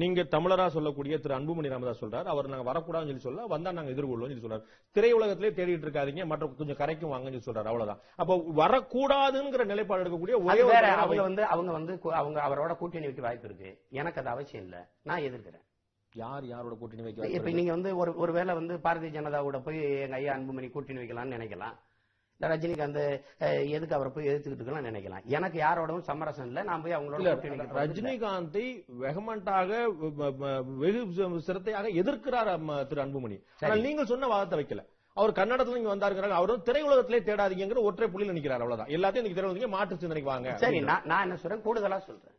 நீங்க தமிழரா சொல்லக்கூடிய திரு அன்புமணி ராமதாஸ் சொல்றாரு, அவர் நாங்க வரக்கூடாதுன்னு சொல்லி சொல்ல வந்தா நாங்க எதிர்கொள்வோம் சொல்லி சொல்றாரு. திரையுலகத்திலே தேடிட்டு இருக்காதீங்க, மற்ற கொஞ்சம் கரைக்கும் வாங்கன்னு சொல்றாரு. அவ்வளவுதான். அப்ப வரக்கூடாதுங்கிற நிலைப்பாடு எடுக்கக்கூடிய ஒரே அவங்க அவரோட கூட்டணி வைக்க வாய்ப்பு இருக்கு. எனக்கு அது அவசியம் இல்ல, நான் எதிர்க்கிறேன். யாரோட கூட்டணி வைக்க? இப்ப நீங்க ஒருவேளை பாரதிய ஜனதாவோட போய் எங்க ஐயா அன்புமணி கூட்டணி வைக்கலாம்னு நினைக்கலாம். ரஜினிகாந்த் எதுக்கு அவரை போய் எதிர்த்துக்கிட்டு இருக்கலாம் நினைக்கலாம். எனக்கு யாரோடவும் சமரசம் இல்ல. நான் போய் அவங்களோட ரஜினிகாந்தை வெகமெண்டாக வெகு சிரத்தையாக எதிர்க்கிறார் திரு அன்புமணி. நீங்க சொன்ன வாதத்தை வைக்கல. அவர் கன்னடத்துல இங்க வந்தாருங்கிறாங்க. அவரும் திரையுலகத்திலே தேடாதீங்கிற ஒற்றை புள்ளியில் நினைக்கிறார். அவ்வளவுதான். எல்லாத்தையும் நீங்க திரையுலக மாற்று சிந்தனைக்கு வாங்க. சரி, நான் என்ன சொல்றேன், கூடுதலா சொல்றேன்.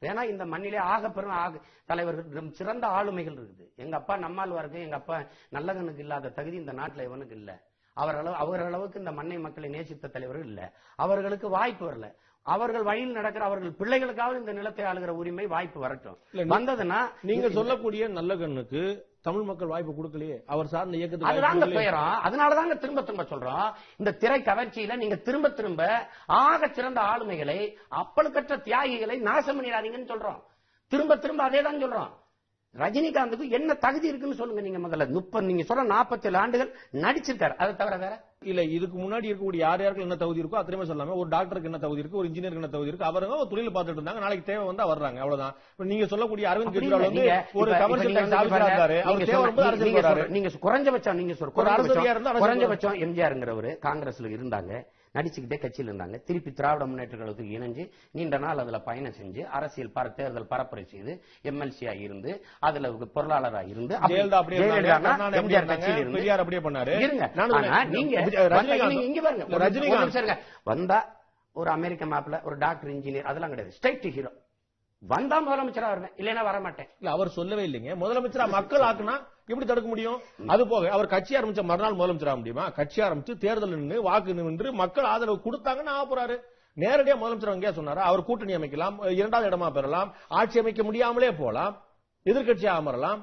ஏன்னா இந்த மண்ணிலே ஆகப்பெரும் தலைவர்கள், சிறந்த ஆளுமைகள் இருக்குது. எங்க அப்பா நம்மாழ்வாருக்கு, எங்க அப்பா நல்லகனுக்கு இல்லாத தகுதி இந்த நாட்டுல இவனுக்கு இல்ல. அவரளவுக்கு இந்த மண்ணை மக்களை நேசித்த தலைவர்கள் இல்ல. அவர்களுக்கு வாய்ப்பு வரல. அவர்கள் வழியில் நடக்கிற அவர்கள் பிள்ளைகளுக்காவது இந்த நிலத்தை ஆளுகிற உரிமை வாய்ப்பு வரட்டும். வந்ததுன்னா நீங்க சொல்லக்கூடிய நல்லகண்ணுக்கு தமிழ் மக்கள் வாய்ப்பு கொடுக்கலையே. அவர் சார்ந்த இயக்கத்துக்கு அதுதாங்க பெயரும். அதனாலதாங்க திரும்ப திரும்ப சொல்றோம், இந்த திரை கவர்ச்சியில நீங்க திரும்ப திரும்ப ஆக சிறந்த ஆளுமைகளை, அப்பழுக்கற்ற தியாகிகளை நாசம் பண்ணிடாதீங்கன்னு சொல்றோம். திரும்ப திரும்ப அதே தான் சொல்றோம். ரஜினிகாந்துக்கு என்ன தகுதி இருக்குன்னு சொல்லுங்க. நீங்க முதல்ல நீங்க சொல்ற 47 ஆண்டுகள் நடிச்சிருக்காரு, அதை தவிர வேற இல்ல. இதுக்கு முன்னாடி இருக்கக்கூடிய யாருக்கு என்ன தகுதி இருக்கோ அத்தனை சொல்லாம, ஒரு டாக்டருக்கு என்ன தகுதி இருக்கு, ஒரு இன்ஜினியருக்கு என்ன தகுதி இருக்கு, அவருங்க ஒரு தொழில் பார்த்துட்டு இருந்தாங்க. நாளைக்கு தேவை வந்தா வர்றாங்க. அவ்வளவுதான். நீங்க சொல்லக்கூடிய அரவிந்த் கெஜ்ரிவால் வந்து ஒரு கமர்ஷியல் டாக்ஸ் ஆபீசரா இருந்தாரு. அவர் தேவை வரும்போது அரசியல் வராரு. நீங்க குறைஞ்சபட்சம் எம்ஜிஆர்ங்கிறவரு காங்கிரஸ்ல இருந்தாங்க, நடிச்சுக்கிட்டே கட்சியில் இருந்தாங்க. திருப்பி திராவிட முன்னேற்ற கழகத்துக்கு இணைஞ்சு நீண்ட நாள் அதுல பயணம் செஞ்சு அரசியல் தேர்தல் பரப்புரை செய்து எம்எல்சியா இருந்து அதுல பொருளாளரா இருந்து எம்ஜிஆர் கட்சியில் இருந்து பெரியார் அப்படியே பண்ணாரு. நீங்க இங்க பாருங்க, ரஜினிகாந்த் வந்தா ஒரு அமெரிக்க மாப்பிள்ள, ஒரு டாக்டர், இன்ஜினியர், அதெல்லாம் கிடையாது. Straight hero. வந்தா முதலமைச்சரா வருவேன், இல்லைன்னா வரமாட்டேன். இல்ல, அவர் சொல்லவே இல்லைங்க. முதலமைச்சரா மக்கள் ஆக்குனா எப்படி தடுக்க முடியும்? அது போக அவர் கட்சி ஆரம்பிச்ச மறுநாள் முதலமைச்சர் ஆக முடியுமா? கட்சி ஆரம்பிச்சு தேர்தல் நின்று வாக்கு நின்று மக்கள் ஆதரவு கொடுத்தாங்கன்னு ஆக போறாரு. நேரடியா முதலமைச்சர் எங்கேயா சொன்னாரா? அவர் கூட்டணி அமைக்கலாம், 2வது இடமா பெறலாம், ஆட்சி அமைக்க முடியாமலே போலாம், எதிர்கட்சியா அமரலாம்,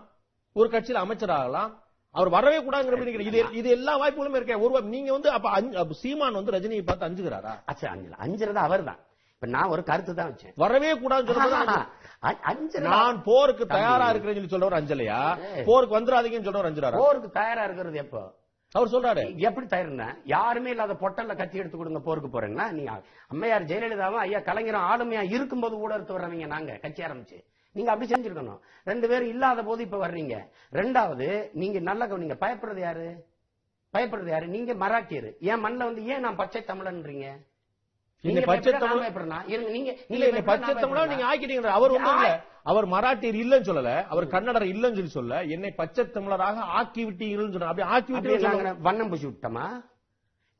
ஒரு கட்சியில் அமைச்சர் ஆகலாம். அவர் வரவே கூடாதுங்கிற இது எல்லா வாய்ப்புகளும் இருக்கேன். நீங்க அப்ப சீமான் ரஜினியை பார்த்து அஞ்சுகிறாரா? அஞ்சுறது அவர் தான். நான் ஒரு கருத்து தான் வச்சேன், வரவே கூடாது. நான் போருக்கு தயாரா இருக்கிறேன்னு சொல்றவர் அஞ்சலையா? போருக்கு வந்துடாதீங்கன்னு சொல்றவர் அஞ்சுறாரா? போருக்கு தயாரா இருக்கிறது எப்போ அவர் சொல்றாரு? எப்படி தயாரினா? யாருமே இல்லாத பொட்டல்ல கத்தி எடுத்து கொடுங்க போருக்கு போறேன்னா, நீங்க அம்மையார் ஜெயலலிதாவும் ஐயா கலைஞரும் ஆளுமையா இருக்கும்போது கூட எடுத்து வர்றவங்க நாங்க கட்சி ஆரம்பிச்சு. நீங்க அப்படி செஞ்சிருக்கணும். 2 பேரும் இல்லாத போது இப்ப வர்றீங்க. 2வது, நீங்க நல்ல கவனிங்க, பயப்படுறது யாரு? நீங்க மராட்டியர். என் மண்ணில் ஏன் நான் பச்சை தமிழன்றீங்க? அவர் மராட்டியர் இல்லன்னு சொல்லல, அவர் கன்னடர் இல்லன்னு சொல்லி சொல்ல, என்னை பச்சை தமிழராக ஆக்கி விட்டீங்கன்னு வண்ணம் பூசி விட்டமா?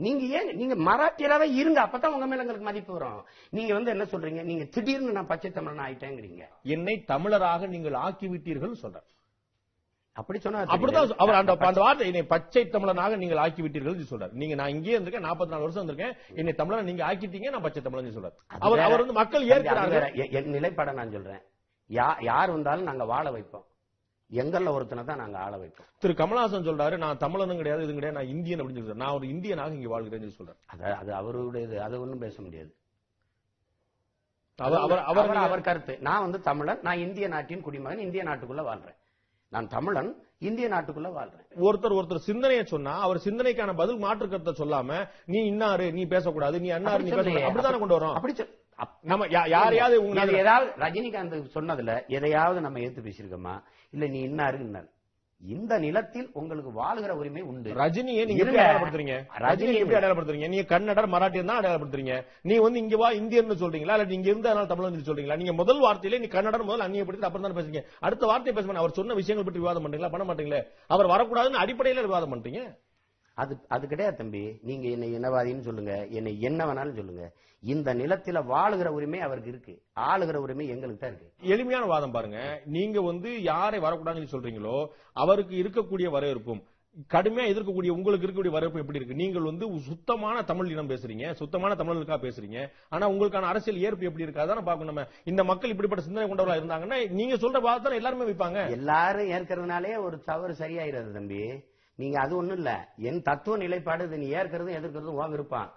நீங்க மராட்டியராவே இருங்க, அப்பதான் உங்க மேல எங்களுக்கு மதிப்பு வரும். நீங்க என்ன சொல்றீங்க? நீங்க திடீர்னு நான் பச்சை தமிழன் ஆயிட்டேங்கிறீங்க. என்னை தமிழராக நீங்கள் ஆக்கி விட்டீர்கள் சொல்ற. அப்படி சொன்னா அப்படிதான் அவர் அந்த வார்த்தை, என்னை பச்சை தமிழனாக நீங்கள் ஆக்கி விட்டீர்கள் சொல்றாரு. நீங்க நான் இங்கே இருந்திருக்கேன், 44 வருஷம் இருந்திருக்கேன், என்னை தமிழன் நீங்க ஆக்கிட்டீங்க, நான் பச்சை தமிழன் சொல்றாரு. அவர் மக்கள் ஏற்கிறார்கள். என் நிலைப்பாட நான் சொல்றேன், யார் வந்தாலும் நாங்க வாழ வைப்போம், எங்கள்ல ஒருத்தனை தான் நாங்க ஆள வைப்போம். திரு கமலஹாசன் சொல்றாரு, நான் தமிழனும் கிடையாது, இது கிடையாது, நான் இந்தியன் அப்படின்னு சொல்றேன். நான் ஒரு இந்தியனாக இங்க வாழ்கிறேன்னு சொல்றேன். அது அவருடைய, அதை ஒன்றும் பேச முடியாது. அவர் கருத்து. நான் தமிழன், நான் இந்திய நாட்டின் குடிமகன், இந்திய நாட்டுக்குள்ள வாழ்றேன். நான் தமிழன், இந்திய நாட்டுக்குள்ள வாழ்றேன். ஒருத்தர் சிந்தனையை சொன்னா அவர் சிந்தனைக்கான பதில் மாற்று கருத்தை சொல்லாம, நீ இன்னாரு நீ பேசக்கூடாது, நீ அன்னாரு நீ பேசக்கூடாது, அப்படித்தானே கொண்டு வரோம். அப்படி நம்ம யாரையாவது ஏதாவது ரஜினிகாந்த் சொன்னதுல எதையாவது நம்ம ஏத்து பேசிருக்கோமா? இல்ல நீ இன்னாரு இந்த நிலத்தில் உங்களுக்கு வாழுகிற உரிமை உண்டு. ரஜினியை நீங்க எப்படி அடையாளப்படுத்துறீங்க? ரஜினியை எப்படி அடையாளப்படுத்துறீங்க? நீங்க கன்னடர் மராட்டியர் தான் அடையாளப்படுத்துறீங்க. நீ இங்க வா இந்தியன் சொல்றீங்களா, இல்ல நீங்க இருந்ததுனால தமிழ் சொல்றீங்களா? நீங்க முதல் வார்த்தையிலே நீ கன்னடர் முதல் அந்நியப்படுத்தி அப்புறம் தான் பேசுறீங்க. அடுத்த வார்த்தையை பேச அவர் சொன்ன விஷயங்கள் பற்றி விவாதம் பண்றீங்களா? பண்ண மாட்டீங்களே. அவர் வரக்கூடாதுன்னு அடிப்படையில விவாதம் பண்றீங்க. அது கிடையாது தம்பி. நீங்க என்னை என்னவாதின்னு சொல்லுங்க, என்னை என்ன வேணாலும் சொல்லுங்க, இந்த நிலத்தில வாழுகிற உரிமை அவருக்கு இருக்கு, ஆளுகிற உரிமை எங்களுக்கு தான் இருக்கு. எளிமையான வாதம் பாருங்க. நீங்க யாரை வரக்கூடாதுன்னு சொல்றீங்களோ அவருக்கு இருக்கக்கூடிய வரவேற்பும் கடுமையா எதிர்க்கக்கூடிய உங்களுக்கு இருக்கக்கூடிய வரவேற்பு எப்படி இருக்கு? நீங்கள் சுத்தமான தமிழ் இனம் பேசுறீங்க, சுத்தமான தமிழர்களுக்காக பேசுறீங்க. ஆனா உங்களுக்கான அரசியல் ஏற்பு எப்படி இருக்கு அதான் பார்க்கணும். நம்ம இந்த மக்கள் இப்படிப்பட்ட சிந்தனை கொண்டவர்களா இருந்தாங்கன்னா நீங்க சொல்ற வாதத்தை எல்லாருமே வைப்பாங்க. எல்லாரும் ஏற்கிறதுனாலே ஒரு தவறு சரியாயிராது தம்பி. நீங்க அது ஒண்ணும் இல்ல, என் தத்துவ நிலைப்பாடு நீ ஏற்கிறதும் எதிர்க்கிறதும் உன் விருப்பம்.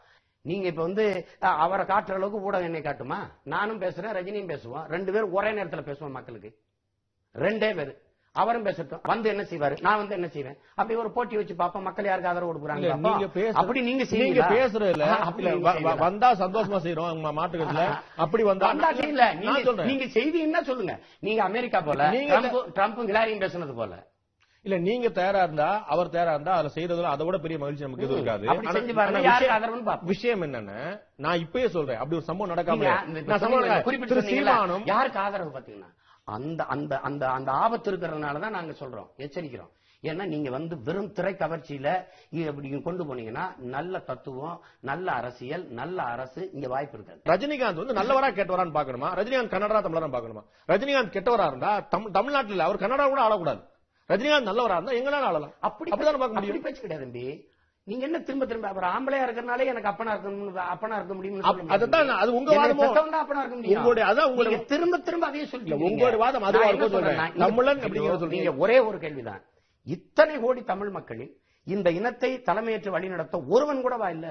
நீங்க இப்ப அவரை காட்டுற அளவுக்கு ஊடகம் என்னை காட்டுமா? நானும் பேசுறேன், ரஜினியும் பேசுவோம், 2 பேரும் ஒரே நேரத்தில் பேசுவோம் மக்களுக்கு. ரெண்டே பேரு. அவரும் பேசட்டும், வந்து என்ன செய்வாரு, நான் வந்து என்ன செய்வேன், அப்படி ஒரு போட்டி வச்சு பாப்போம், மக்கள் யாருக்கு ஆதரவு கொடுக்குறாங்க. அப்படி நீங்க பேசுறதுல வந்தா சந்தோஷமா செய்யறோம் மாட்டுக்கிறதுல, அப்படி வந்தா நீங்க செய்தி என்ன சொல்லுங்க. நீங்க அமெரிக்கா போல ட்ரம்ப் ஹிலாரியும் பேசுனது போல இல்ல, நீங்க தயாரா இருந்தா அவர் தயாரா இருந்தா அதுல செய்யறதுல அதை விட பெரிய மகிழ்ச்சி நமக்கு எதுவும் இருக்காது. விஷயம் என்னன்னு நான் இப்பயே சொல்றேன், அப்படி ஒரு சம்பவம் நடக்காம யாருக்கு ஆதரவு பாத்தீங்கன்னா அந்த அந்த அந்த அந்த ஆபத்து இருக்கிறதுனாலதான் நாங்க சொல்றோம், எச்சரிக்கிறோம். ஏன்னா நீங்க வந்து வெறும் திரை கவர்ச்சியில இப்படி கொண்டு போனீங்கன்னா நல்ல தத்துவம், நல்ல அரசியல், நல்ல அரசு இங்க வாய்ப்பு இருக்காது. ரஜினிகாந்த் வந்து நல்லவரா கெட்டவரான்னு பாக்கணுமா, ரஜினிகாந்த் கன்னடா தமிழரா பாக்கணுமா? ரஜினிகாந்த் கெட்டவரா இருந்தா தமிழ்நாட்டில் அவர் கன்னடா கூட ஆளக்கூடாது. ரஜினிகாந்த் நல்லவரா இருந்தா எங்கனாலும் ஆளலாம். அப்படிதான் பார்க்க முடியும். பேச்சு கிடையாது தம்பி. நீங்க என்ன திரும்ப திரும்ப அவர் ஆம்பளையா இருக்கிறனாலே எனக்கு அப்பனா இருக்க முடியும். அதுதான் அது உங்க வாதம். அப்பனா இருக்க முடியும். உங்களுடைய அதான் உங்களுடைய திரும்ப திரும்ப அதையே சொல்றீங்க. உங்களுடைய வாதம் அதுவா இருக்கும் சொல்றேன். தமிழன் அப்படிங்கறது சொல்றீங்க. ஒரே ஒரு கேள்விதான், இத்தனை கோடி தமிழ் மக்களில் இந்த இனத்தை தலைமையேற்று வழி நடத்த ஒருவன் கூடவா இல்ல?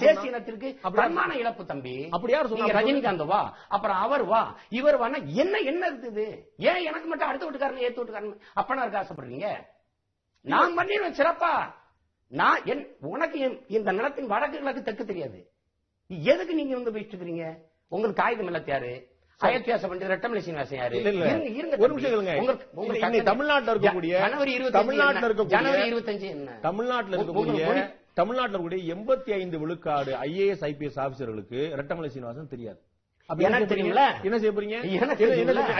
தேசிய இனத்திற்கு பிரமாண இழப்பு தம்பி. அப்படி யார் சொன்னாங்க? ரஜினிகாந்த் வா, அப்புறம் அவர் வா, இவர் வா, என்ன என்ன இருக்குது? ஏன் எனக்கு மட்டும் அடுத்த வீட்டுக்காரன் ஏத்து வீட்டுக்காரன் அப்பனா இருக்க ஆசைப்படுறீங்க? நான் பண்ணிடுவேன் சிறப்பா. நான் உனக்கு இந்த நிலத்தின் வடக்கு கிழக்கு தெற்கு தெரியாது, எதுக்கு நீங்க வந்து போயிட்டு இருக்கிறீங்க? உங்களுக்கு காகிதம் இல்ல யாரு? அயோத்தியாசம் பண்ணி ரெட்டமலை சீனிவாசன் யாரு? ஒரு நிமிஷம். தமிழ்நாட்டில் இருக்கக்கூடிய ஜனவரி 25 என்ன? தமிழ்நாட்டில் இருக்கக்கூடிய 85 விழுக்காடு IAS IPS ஆபீசர்களுக்கு ரெட்டமலை சீனிவாசன் தெரியாது. எனக்கு தெரியுங்களா? என்ன செய்ய போறீங்க?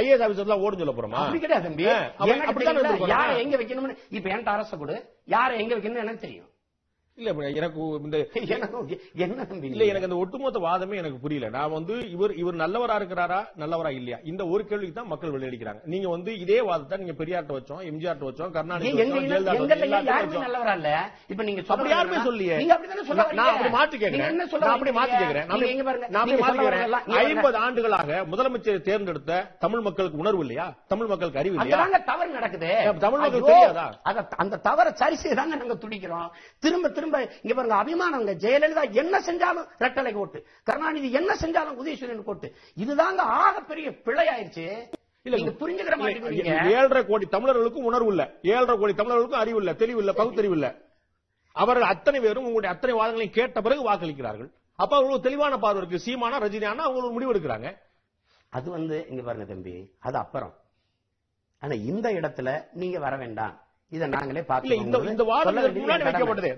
IAS ஆபீசர்லாம் ஓடும் சொல்ல போறோமா? அப்படி கிடையாது தம்பி. யாரை எங்க வைக்கணும்னு இப்ப என்கிட்ட அரச கொடு, யாரை எங்க வைக்கணும்னு எனக்கு தெரியும். இல்ல எனக்கு என்ன தம்பி இல்ல, எனக்கு அந்த ஒட்டுமொத்த வாதமே எனக்கு புரியல. நான் வந்து இவர் நல்லவரா இருக்கிறாரா நல்லவரா இல்லையா, இந்த ஒரு கேள்விக்கு தான் மக்கள் வெளியடிக்கிறாங்க. நீங்க வந்து இதே வாதத்தை நீங்க பெரியார்ட்ட வச்சோம், எம்ஜிஆர் வச்சோம், கருணாநிதி நல்லவரா இல்ல. இப்ப நீங்க அப்படி யாருமே சொல்லியே. நான் அப்படி மாற்றி கேட்கிறேன். 50 ஆண்டுகளாக முதலமைச்சரை தேர்ந்தெடுத்த தமிழ் மக்களுக்கு உணர்வு இல்லையா? தமிழ் மக்களுக்கு அறிவு இல்லையா? தவறு நடக்குது. தமிழ் மக்களுக்கு தெரியாதா? அந்த தவறை சரி செய்தாங்க நாங்க துடிக்கிறோம். திரும்ப திரும்ப இங்க பாருங்க, அபிமானம். ஜெயலலிதா என்ன செஞ்சாலும் ரெட்டலை கோட்டு, கருணாநிதி என்ன செஞ்சாலும் உதயசூரியன் கோட்டு. இதுதாங்க ஆகப்பெரிய பிழை ஆயிடுச்சு. நீங்க புரிஞ்சுக்கிற மாட்டேங்கிறீங்க. 7.5 கோடி தமிழர்களுக்கும் உணர்வு இல்ல, 7.5 கோடி தமிழர்களுக்கும் அறிவு இல்ல, தெளிவு இல்ல, பகுத்தறிவு இல்ல. அவர்கள் அத்தனை பேரும் உங்களுடைய அத்தனை வாதங்களையும் கேட்ட பிறகு வாக்களிக்கிறார்கள். அப்ப அவங்களுக்கு தெளிவான பார்வை இருக்கு. சீமானா ரஜினியானா அவங்களுக்கு முடிவு எடுக்கிறாங்க. அது வந்து இங்க பாருங்க தம்பி, அது அப்புறம். ஆனா இந்த இடத்துல நீங்க வர வேண்டாம், இதை நாங்களே பார்த்து. இந்த வாதம் இதற்கு முன்னாடி வைக்கப்பட்டது.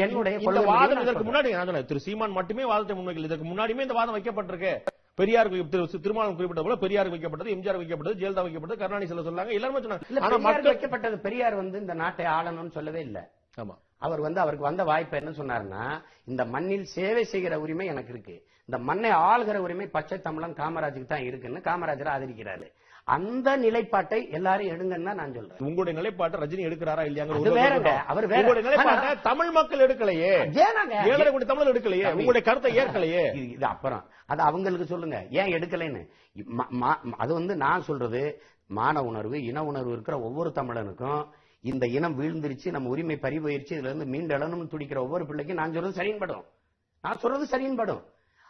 என்னுடைய வாதம் இதற்கு முன்னாடி திரு சீமான் மட்டுமே வாதத்தை முன்வைக்கல, இதற்கு முன்னாடியுமே இந்த வாதம் வைக்கப்பட்டிருக்கு. பெரியாருக்கு திருமாவளவன் குறிப்பிட்ட போல பெரியார் வைக்கப்பட்டது, எம்ஜிஆர் வைக்கப்பட்டது, ஜெயலலிதா வைக்கப்பட்டது, கருணாநிதி சொன்னாங்க, எல்லாருமே சொன்னாங்க. வைக்கப்பட்டது பெரியார் வந்து இந்த நாட்டை ஆளணும்னு சொல்லவே இல்லை. ஆமா, அவர் வந்து அவருக்கு வந்த வாய்ப்பு என்ன சொன்னாருன்னா, இந்த மண்ணில் சேவை செய்கிற உரிமை எனக்கு இருக்கு, இந்த மண்ணை ஆளுகிற உரிமை பச்சை தமிழன் காமராஜுக்கு தான் இருக்குன்னு காமராஜரை ஆதரிக்கிறாரு. அந்த நிலைப்பாட்டை எல்லாரும் எடுங்கன்னா நான் சொல்றேன். உங்களுடைய நிலைப்பாட்டை ரஜினி எடுக்கிறாரா இல்லையாங்க? அவர் வேற நிலைப்பாட்டை தமிழ் மக்கள் எடுக்கலையே, 7.5 கோடி தமிழ் எடுக்கலையே, உங்களுடைய கருத்தை ஏற்கலையே. இது அப்புறம் அது அவங்களுக்கு சொல்லுங்க ஏன் எடுக்கலைன்னு. அது வந்து நான் சொல்றது மான உணர்வு, இன உணர்வு இருக்கிற ஒவ்வொரு தமிழனுக்கும் இந்த இனம் வீழ்ந்துருச்சு, நம்ம உரிமை பறிபோயிருச்சு, இதுல இருந்து மீண்டெழணும்னு துடிக்கிற ஒவ்வொரு பிள்ளைக்கும் நான் சொல்றது சரியின்படும். நான் சொல்றது சரியின்படும்.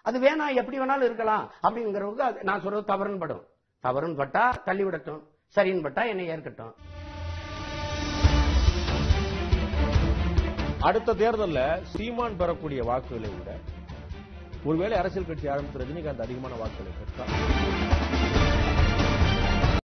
அது வேணா எப்படி வேணாலும் இருக்கலாம் அப்படிங்கிறவங்க நான் சொல்றது தவறுன்னு படும். தவறுன்னு பட்டா தள்ளி விடட்டும், சரின்னு பட்டா என்னை ஏற்கட்டும். அடுத்த தேர்தலில் சீமான் பெறக்கூடிய வாக்குகளை விட ஒருவேளை அரசியல் கட்சி ஆரம்பித்த ரஜினிகாந்த் அதிகமான வாக்குகளை பெற்றார்.